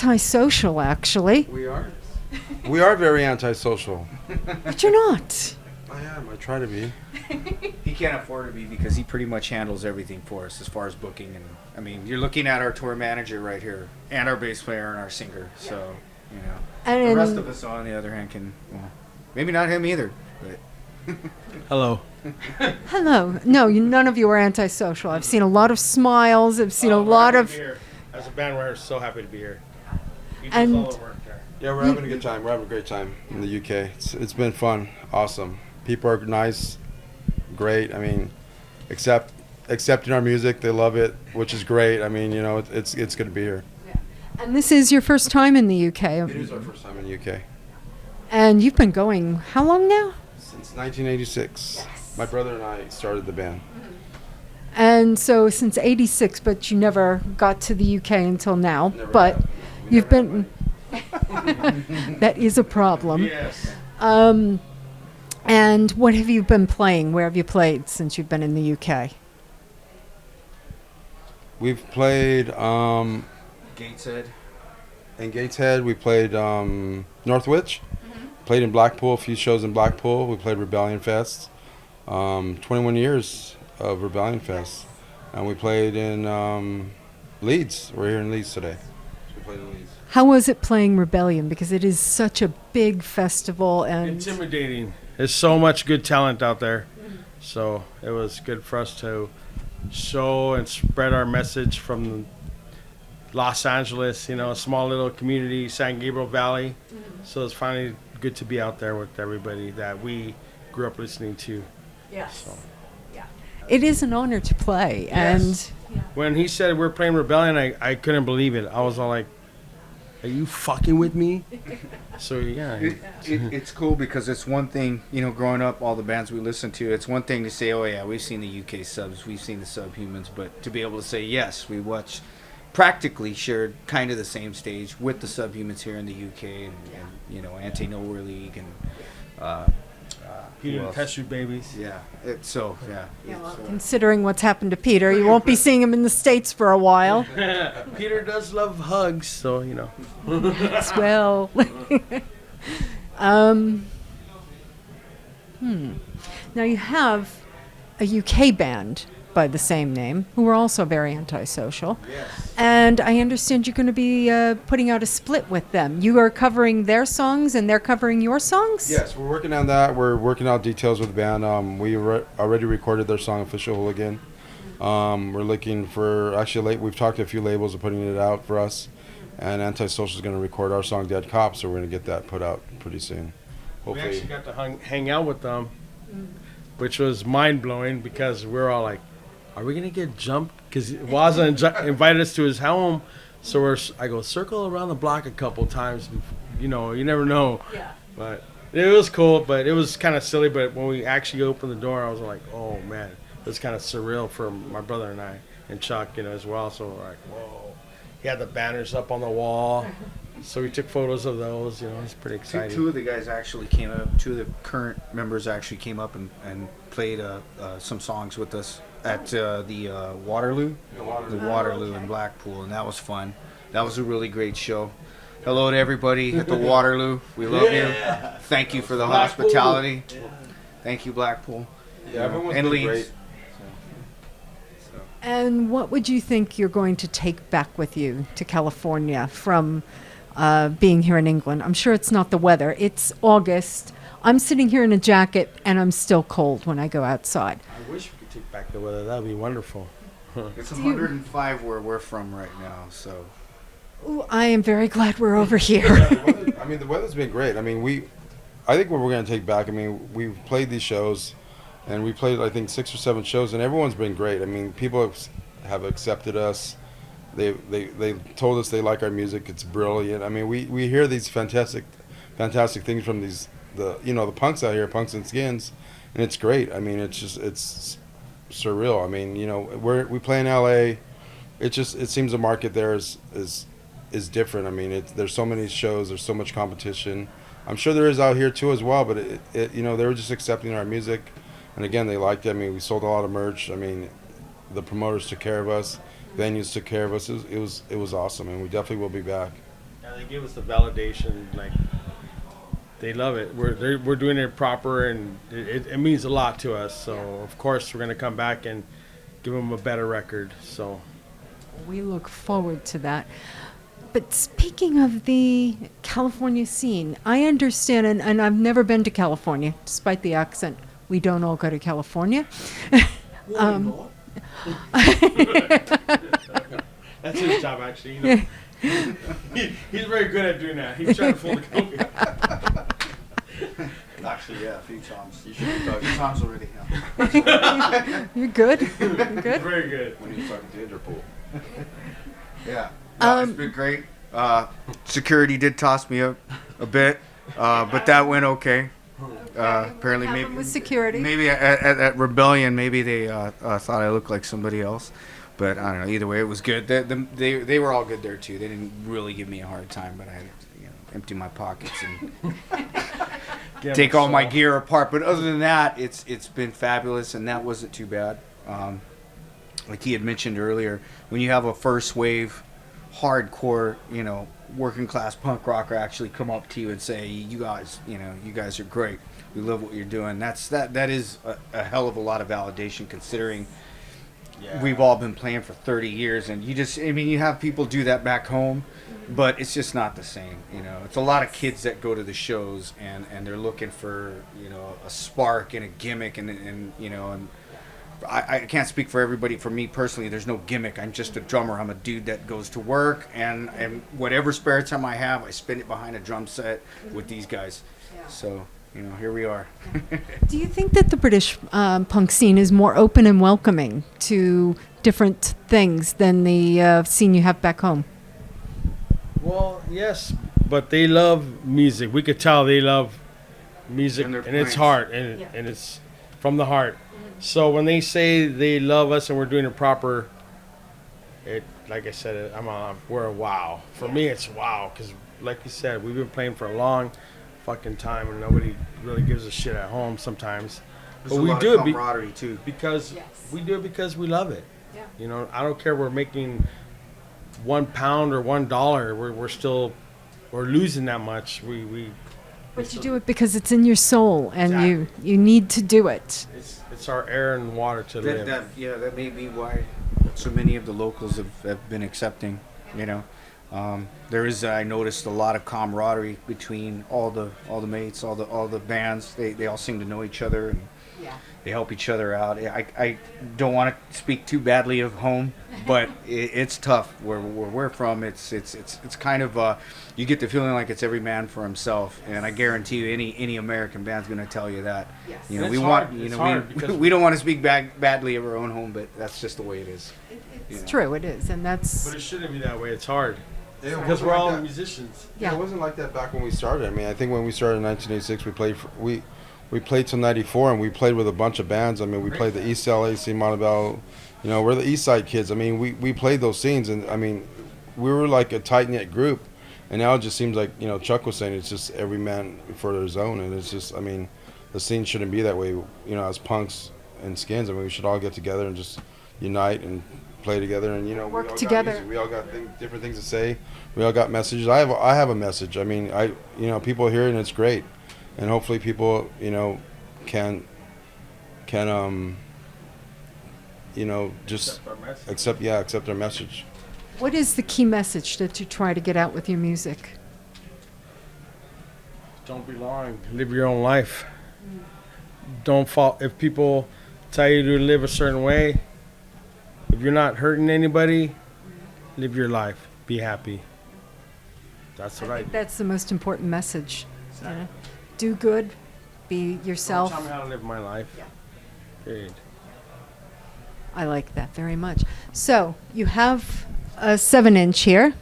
antisocial, actually. We are. We are very antisocial. But you're not. I am. I try to be. He can't afford to be because he pretty much handles everything for us as far as booking. And I mean, you're looking at our tour manager right here, and our bass player and our singer. So, you know, And the rest of us, on the other hand, can maybe not him either. But Hello. hello. No, none of you are antisocial. I've seen a lot of smiles. I've seen a lot of. As a band, we're so happy to be here. You And- all the work there. Yeah, we're having a good time. We're having a great time in the UK. It's been fun. Awesome. People are nice. Great. I mean, accepting our music. They love it, which is great. I mean, you know, it's good to be here. And this is your first time in the UK. It is our first time in the UK. And you've been going how long now? Since 1986. My brother and I started the band. And so since 86, but you never got to the UK until now. Never But have. We you've never been. That is a problem. Yes. And what have you been playing? Where have you played since you've been in the UK? We've played Gateshead. in Gateshead. We played Northwich. Played in Blackpool. A few shows in Blackpool. We played Rebellion Fest. 21 years of Rebellion Fest. And we played in Leeds. We're here in Leeds today. So we played in Leeds. How was it playing Rebellion? Because it is such a big festival and Intimidating. There's so much good talent out there. So it was good for us to show and spread our message from Los Angeles, you know, a small little community, San Gabriel Valley. So it's finally good to be out there with everybody that we grew up listening to. yes. So. It is an honor to play. Yes. When he said we're playing Rebellion, I couldn't believe it. I was all like, are you fucking with me? So, yeah. It's cool because it's one thing, you know, growing up, all the bands we listen to, it's one thing to say, oh yeah, we've seen the UK subs, we've seen the Subhumans, but to be able to say, yes, we watched, practically shared kind of the same stage with the Subhumans here in the UK, and you know, Anti-Nowhere League, and Peter who and else? Test Tube Babies. Yeah, Considering what's happened to Peter, you won't be seeing him in the States for a while. Peter does love hugs, so, you know. As well. Now you have a UK band by the same name who are also very antisocial. Yes. And I understand you're going to be putting out a split with them. You are covering their songs and they're covering your songs? Yes, we're working on that. We're working out details with the band. We already recorded their song Official Hooligan. We're looking for, actually, we've talked to a few labels of putting it out for us. And Antisocial is going to record our song Dead Cop, so we're going to get that put out pretty soon. We Hopefully. actually got to hang out with them, which was mind-blowing because we're all like, are we going to get jumped? Because Waza invited us to his home, so I go circle around the block a couple times. You know, you never know. Yeah. But it was cool, but it was kind of silly. But when we actually opened the door, I was like, oh, man. It was kind of surreal for my brother and I, and Chuck, you know, as well. So we're like, whoa. He had the banners up on the wall. So we took photos of those. You know, it's pretty exciting. Two of the guys actually came up. Two of the current members actually came up and played some songs with us at the Waterloo, Waterloo in Blackpool, and that was fun. That was a really great show. Hello to everybody at the Waterloo. We love you. Thank you for the hospitality. Thank you, Blackpool. Yeah, everyone's and been Leeds. great. And what would you think you're going to take back with you to California from being here in England? I'm sure it's not the weather. It's August. I'm sitting here in a jacket, and I'm still cold when I go outside. I wish we could take back the weather. That would be wonderful. It's 105 where we're from right now, so. Ooh, I am very glad we're over here. I mean, the weather's been great. I mean, I think what we're going to take back, I mean, we've played these shows, and we played, I think, 6 or 7 shows, and everyone's been great. I mean, people have accepted us. They told us they like our music. It's brilliant. I mean, we hear these fantastic things from the punks out here, punks and skins, and it's great. I mean, it's surreal. I mean, you know, we play in LA. It seems the market there is different. I mean, there's so many shows, there's so much competition. I'm sure there is out here too as well, but they were just accepting our music, and again, they liked it. I mean, we sold a lot of merch. I mean, the promoters took care of us, venues took care of us. It was awesome, and we definitely will be back. they give us the validation, like they love it. We're doing it proper, and it means a lot to us. So of course we're gonna come back and give them a better record. So We look forward to that. But speaking of the California scene, I understand, and I've never been to California, despite the accent. We don't all go to California. that's his job, actually. You know. He's very good at doing that. He's trying to fool the company. Actually, yeah, a few times. You should be talking. Times already. Yeah. You're good. You're good. Very good. When he was talking to Interpol. Yeah. No, it's been great. Security did toss me up a bit, but that went okay. Apparently, What happened with security? maybe at Rebellion, maybe they thought I looked like somebody else. But I don't know. Either way, it was good. They were all good there too. They didn't really give me a hard time, but I had to empty my pockets and take all my gear apart. But other than that, it's been fabulous, and that wasn't too bad. Like he had mentioned earlier, when you have a first wave, hardcore, working class punk rocker actually come up to you and say, you guys are great. We love what you're doing. That is a hell of a lot of validation, considering we've all been playing for 30 years, and you have people do that back home, but it's just not the same. It's a lot of kids that go to the shows and they're looking for a spark and a gimmick, and I can't speak for everybody. For me personally, there's no gimmick. I'm just a drummer. I'm a dude that goes to work, and whatever spare time I have, I spend it behind a drum set with these guys. So, here we are. Do you think that the British punk scene is more open and welcoming to different things than the scene you have back home? Well, yes, but they love music. We could tell they love music, and it's heart, and it's from the heart. So when they say they love us and we're doing it proper, like I said, we're a wow. For me, it's wow, because like you said, we've been playing for a long fucking time, and nobody really gives a shit at home sometimes. There's But a we lot do of it camaraderie too. because Yes. we do it because we love it. Yeah. I don't care. We're making £1 or $1. We're losing that much. But you do it because it's in your soul, and Exactly. you need to do it. It's our air and water to live. That may be why so many of the locals have been accepting. There is, I noticed, a lot of camaraderie between all the mates, all the bands. They all seem to know each other, and they help each other out. I don't want to speak too badly of home, but it's tough where we're from. It's kind of you get the feeling like it's every man for himself, and I guarantee you any American band's going to tell you that. Yes. And We it's want hard. It's hard because we don't want to speak badly of our own home, but that's just the way it is. It's true, it is, and that's But it shouldn't be that way. It's hard. Yeah, it Because wasn't we're like all that. musicians. Yeah, it wasn't like that back when we started. I mean, I think when we started in 1986, we played till '94, and we played with a bunch of bands. I mean, we played the East LA scene, Montebello. We're the East Side kids. I mean, we played those scenes, and I mean, we were like a tight knit group. And now it just seems like Chuck was saying, it's just every man for his own, and it's just, I mean, the scene shouldn't be that way. As punks and skins, I mean, we should all get together and just unite and play together, and Work we all together. Got music. We all got different things to say. We all got messages. I have a message. I mean, people hear it and it's great, and hopefully people can just accept their message. what is the key message that you try to get out with your music? Don't belong. Live your own life. Don't fall. If people tell you to live a certain way, if you're not hurting anybody, live your life. Be happy. That's what I do. That's the most important message. Do good, be yourself. Don't tell me how to live my life. Period. I like that very much. So you have a 7-inch here.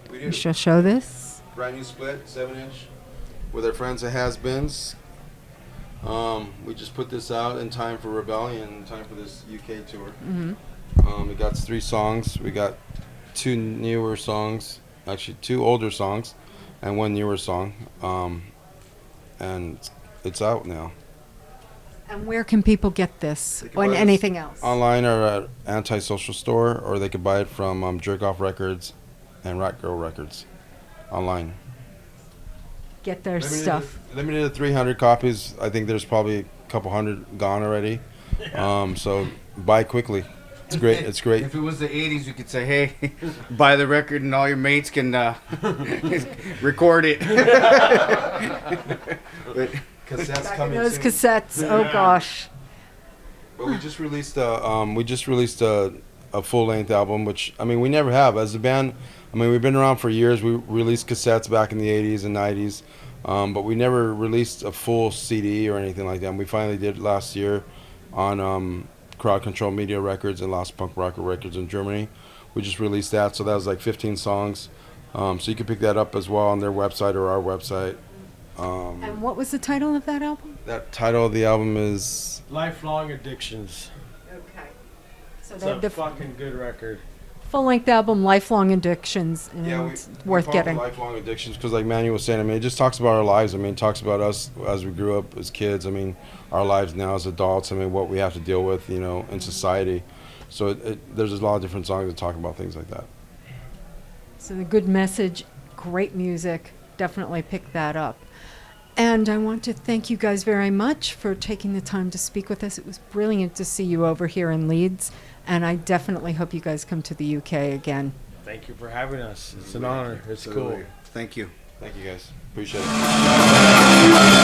We You shall show this. Brand new split, 7-inch, with our friends at Has-Beens. We just put this out in time for Rebellion, in time for this UK tour. We got 3 songs. We got 2 newer songs, actually 2 older songs, and 1 newer song. And it's out now. And where can people get this can or buy this anything else? Online or at Antisocial Store, or they could buy it from Jerk Off Records and Rat Girl Records. online. Get their stuff. Limited to 300 copies. I think there's probably a couple hundred gone already. So buy quickly. It's great. It's great. If it was the 80s, you could say, hey, buy the record and all your mates can record it. But Cassettes Back in coming those soon. cassettes. Oh gosh. But we just released a full length album, which I mean we never have as a band. I mean we've been around for years. We released cassettes back in the 80s and 90s, but we never released a full CD or anything like that. And we finally did last year on Crowd Control Media Records and Lost Punk Rocker Records in Germany. We just released that, so that was like 15 songs. So you can pick that up as well on their website or our website. And what was the title of that album? That title of the album is Lifelong Addictions. Okay. So It's they have a the fucking good record. full-length album, Lifelong Addictions, and it's worth we call it getting. Lifelong Addictions because, like Manny was saying, I mean, it just talks about our lives. I mean, it talks about us as we grew up as kids. I mean, our lives now as adults. I mean, what we have to deal with, you know, in society. So there's a lot of different songs that talk about things like that. So the good message, great music. Definitely pick that up. And I want to thank you guys very much for taking the time to speak with us. It was brilliant to see you over here in Leeds, and I definitely hope you guys come to the UK again. Thank you for having us. It's an honor. It's cool. absolutely. Thank you. Thank you guys. Appreciate it.